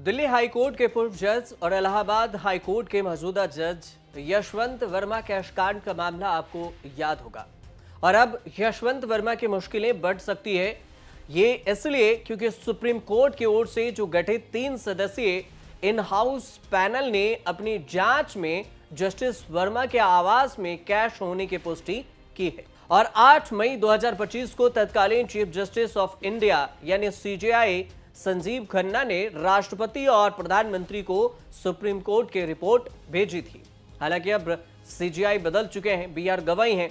Delhi high court के पूर्व जज और इलाहाबाद हाईकोर्ट के मौजूदा जज यशवंत वर्मा कैशकांड का मामला आपको याद होगा। और अब यशवंत वर्मा की मुश्किलें बढ़ सकती है। ये इसलिए क्योंकि सुप्रीम कोर्ट की ओर से जो गठित 3 सदस्यीय इन हाउस पैनल ने अपनी जांच में जस्टिस वर्मा के आवास में कैश होने की पुष्टि की है। और 8 मई 2025 को तत्कालीन चीफ जस्टिस ऑफ इंडिया यानी सीजेआई संजीव खन्ना ने राष्ट्रपति और प्रधानमंत्री को सुप्रीम कोर्ट की रिपोर्ट भेजी थी। हालांकि अब सीजेआई बदल चुके हैं, बीआर गवाई हैं,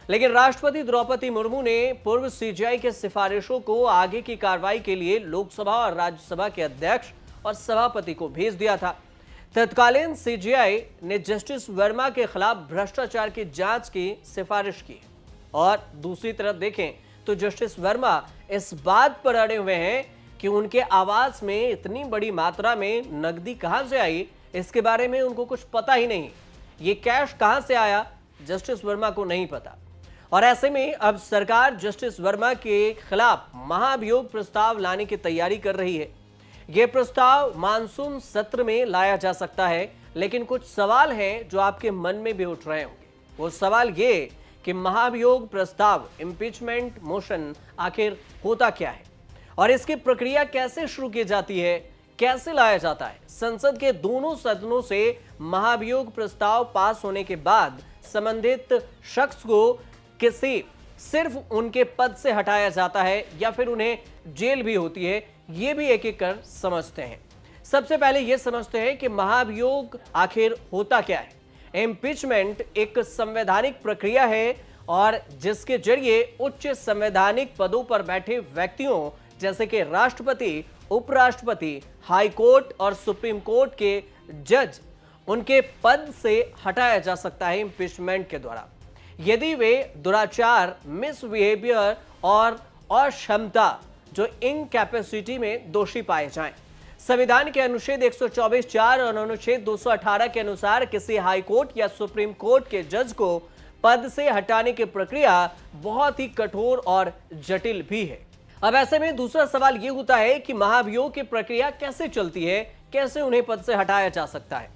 लेकिन राष्ट्रपति द्रौपदी मुर्मू ने पूर्व सीजेआई के सिफारिशों को आगे की कार्रवाई के लिए लोकसभा और राज्यसभा के अध्यक्ष और सभापति को भेज दिया था। तत्कालीन सीजेआई ने जस्टिस वर्मा के खिलाफ भ्रष्टाचार की जांच की सिफारिश की। और दूसरी तरफ देखें तो जस्टिस वर्मा इस बात पर अड़े हुए हैं कि उनके आवास में इतनी बड़ी मात्रा में नकदी कहां से आई, इसके बारे में उनको कुछ पता ही नहीं। ये कैश कहां से आया, जस्टिस वर्मा को नहीं पता। और ऐसे में अब सरकार जस्टिस वर्मा के खिलाफ महाभियोग प्रस्ताव लाने की तैयारी कर रही है। यह प्रस्ताव मानसून सत्र में लाया जा सकता है, लेकिन कुछ सवाल हैं जो आपके मन में भी उठ रहे होंगे। वो सवाल ये कि महाभियोग प्रस्ताव, इम्पीचमेंट मोशन आखिर होता क्या है और इसकी प्रक्रिया कैसे शुरू की जाती है, कैसे लाया जाता है। संसद के दोनों सदनों से महाभियोग प्रस्ताव पास होने के बाद संबंधित शख्स को किसी सिर्फ उनके पद से हटाया जाता है या फिर उन्हें जेल भी होती है, ये भी एक एक कर समझते हैं। सबसे पहले यह समझते हैं कि महाभियोग आखिर होता क्या है। इम्पीचमेंट एक संवैधानिक प्रक्रिया है और जिसके जरिए उच्च संवैधानिक पदों पर बैठे व्यक्तियों जैसे कि राष्ट्रपति, उपराष्ट्रपति, हाई कोर्ट और सुप्रीम कोर्ट के जज उनके पद से हटाया जा सकता है इम्पीचमेंट के द्वारा, यदि वे दुराचार, मिसबिहेवियर और अक्षमता जो इनकैपेसिटी में दोषी पाए जाएं। संविधान के अनुच्छेद 124(4) और अनुच्छेद 218 के अनुसार किसी हाई कोर्ट या सुप्रीम कोर्ट के जज को पद से हटाने की प्रक्रिया बहुत ही कठोर और जटिल भी है। अब ऐसे में दूसरा सवाल यह होता है कि महाभियोग की प्रक्रिया कैसे चलती है, कैसे उन्हें पद से हटाया जा सकता है।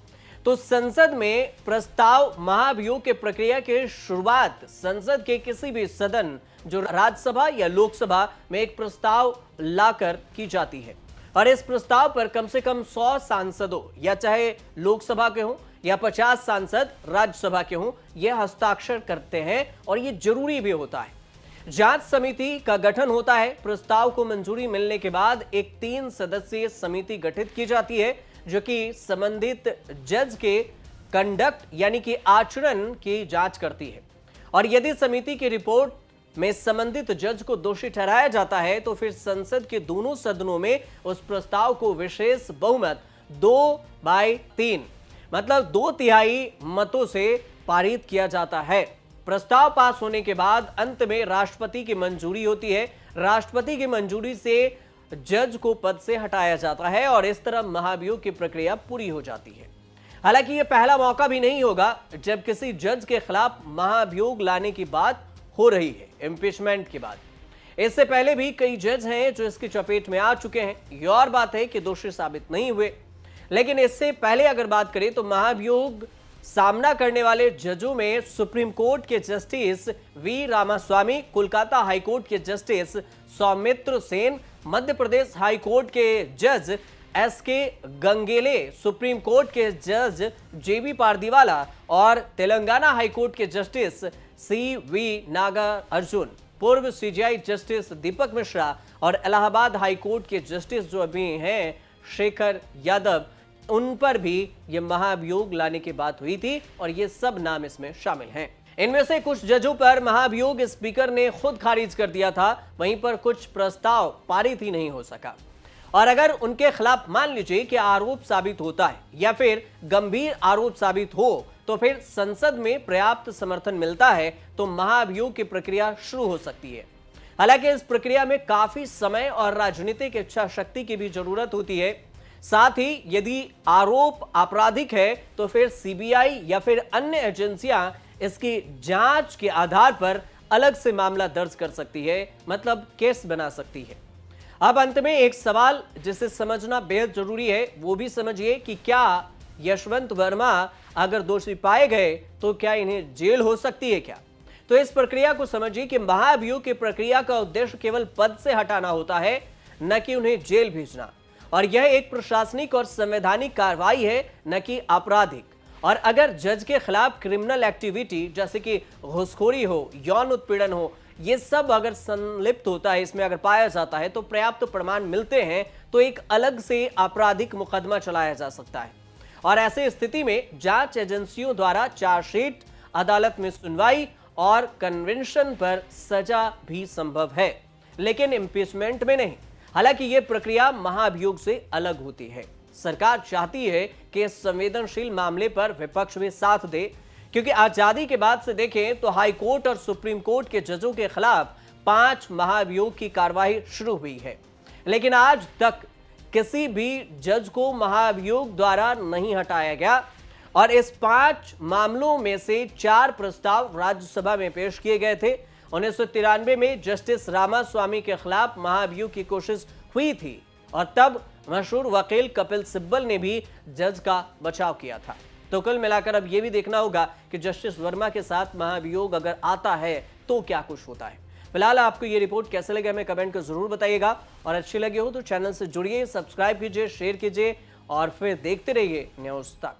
तो संसद में प्रस्ताव महाभियोग की प्रक्रिया की शुरुआत संसद के किसी भी सदन जो राज्यसभा या लोकसभा में एक प्रस्ताव लाकर की जाती है। और इस प्रस्ताव पर कम से कम 100 सांसदों या चाहे लोकसभा के हों या 50 सांसद राज्यसभा के हों, यह हस्ताक्षर करते हैं और यह जरूरी भी होता है। जांच समिति का गठन होता है। प्रस्ताव को मंजूरी मिलने के बाद एक 3 सदस्यीय समिति गठित की जाती है जो कि संबंधित जज के कंडक्ट यानी कि आचरण की जांच करती है। और यदि समिति की रिपोर्ट में संबंधित जज को दोषी ठहराया जाता है तो फिर संसद के दोनों सदनों में उस प्रस्ताव को विशेष बहुमत 2/3 मतलब 2/3 मतों से पारित किया जाता है। प्रस्ताव पास होने के बाद अंत में राष्ट्रपति की मंजूरी होती है। राष्ट्रपति की मंजूरी से जज को पद से हटाया जाता है और इस तरह महाभियोग की प्रक्रिया पूरी हो जाती है। हालांकि यह पहला मौका भी नहीं होगा जब किसी जज के खिलाफ महाभियोग लाने की बात हो रही है इम्पीचमेंट के बाद। इससे पहले भी कई जज हैं जो इसकी चपेट में आ चुके हैं। यह और बात है कि दोषी साबित नहीं हुए, लेकिन इससे पहले अगर बात करें तो महाभियोग सामना करने वाले जजों में सुप्रीम कोर्ट के justice V Ramaswami, Kolkata high court के justice Soumitra Sen, Madhya Pradesh high court के जज एसके गंगेले, सुप्रीम कोर्ट के जज जेबी पारदीवाला और तेलंगाना हाई कोर्ट के जस्टिस सीवी नागार्जुन, पूर्व सीजेआई जस्टिस दीपक मिश्रा और इलाहाबाद हाई कोर्ट के जस्टिस जो अभी हैं शेखर यादव, उन पर भी यह महाभियोग लाने की बात हुई थी और ये सब नाम इसमें शामिल हैं। इनमें से कुछ जजों पर महाभियोग स्पीकर ने खुद खारिज कर दिया था, वहीं पर कुछ प्रस्ताव पारित ही नहीं हो सका। और अगर उनके खिलाफ मान लीजिए कि आरोप साबित होता है या फिर गंभीर आरोप साबित हो तो फिर संसद में पर्याप्त समर्थन मिलता है तो महाभियोग की प्रक्रिया शुरू हो सकती है। हालांकि इस प्रक्रिया में काफी समय और राजनीतिक इच्छा शक्ति की भी जरूरत होती है। साथ ही यदि आरोप आपराधिक है तो फिर सीबीआई या फिर अन्य एजेंसियां इसकी जांच के आधार पर अलग से मामला दर्ज कर सकती है, मतलब केस बना सकती है। अब अंत में एक सवाल जिसे समझना बेहद जरूरी है, वो भी समझिए कि क्या यशवंत वर्मा अगर दोषी पाए गए तो क्या इन्हें जेल हो सकती है क्या? तो इस प्रक्रिया को समझिए कि महाभियोग की प्रक्रिया का उद्देश्य केवल पद से हटाना होता है, न कि उन्हें जेल भेजना। और यह एक प्रशासनिक और संवैधानिक कार्रवाई है, न कि आपराधिक। और अगर जज के खिलाफ क्रिमिनल एक्टिविटी जैसे कि घूसखोरी हो, यौन उत्पीड़न हो, ये सब अगर संलिप्त होता है, इसमें अगर पाया जाता है तो पर्याप्त प्रमाण मिलते हैं तो एक अलग से आपराधिक मुकदमा चलाया जा सकता है। और ऐसे स्थिति में जांच एजेंसियों द्वारा चार्जशीट, अदालत में सुनवाई और कन्वेंशन पर सजा भी संभव है, लेकिन इम्पीचमेंट में नहीं। हालांकि यह प्रक्रिया महाभियोग से अलग होती है। सरकार चाहती है कि इस संवेदनशील मामले पर विपक्ष भी साथ दे, क्योंकि आजादी के बाद से देखें तो हाई कोर्ट और सुप्रीम कोर्ट के जजों के खिलाफ 5 महाभियोग की कार्रवाई शुरू हुई है, लेकिन आज तक किसी भी जज को महाभियोग द्वारा नहीं हटाया गया। और इस 5 मामलों में से 4 प्रस्ताव राज्यसभा में पेश किए गए थे। 1993 में जस्टिस रामास्वामी के खिलाफ महाभियोग की कोशिश हुई थी और तब मशहूर वकील कपिल सिब्बल ने भी जज का बचाव किया था। तो कुल मिलाकर अब यह भी देखना होगा कि जस्टिस वर्मा के साथ महाभियोग अगर आता है तो क्या कुछ होता है। फिलहाल आपको ये रिपोर्ट कैसे लगे हमें कमेंट कर जरूर बताइएगा, और अच्छी लगी हो तो चैनल से जुड़िए, सब्सक्राइब कीजिए, शेयर कीजिए और फिर देखते रहिए न्यूज़ तक।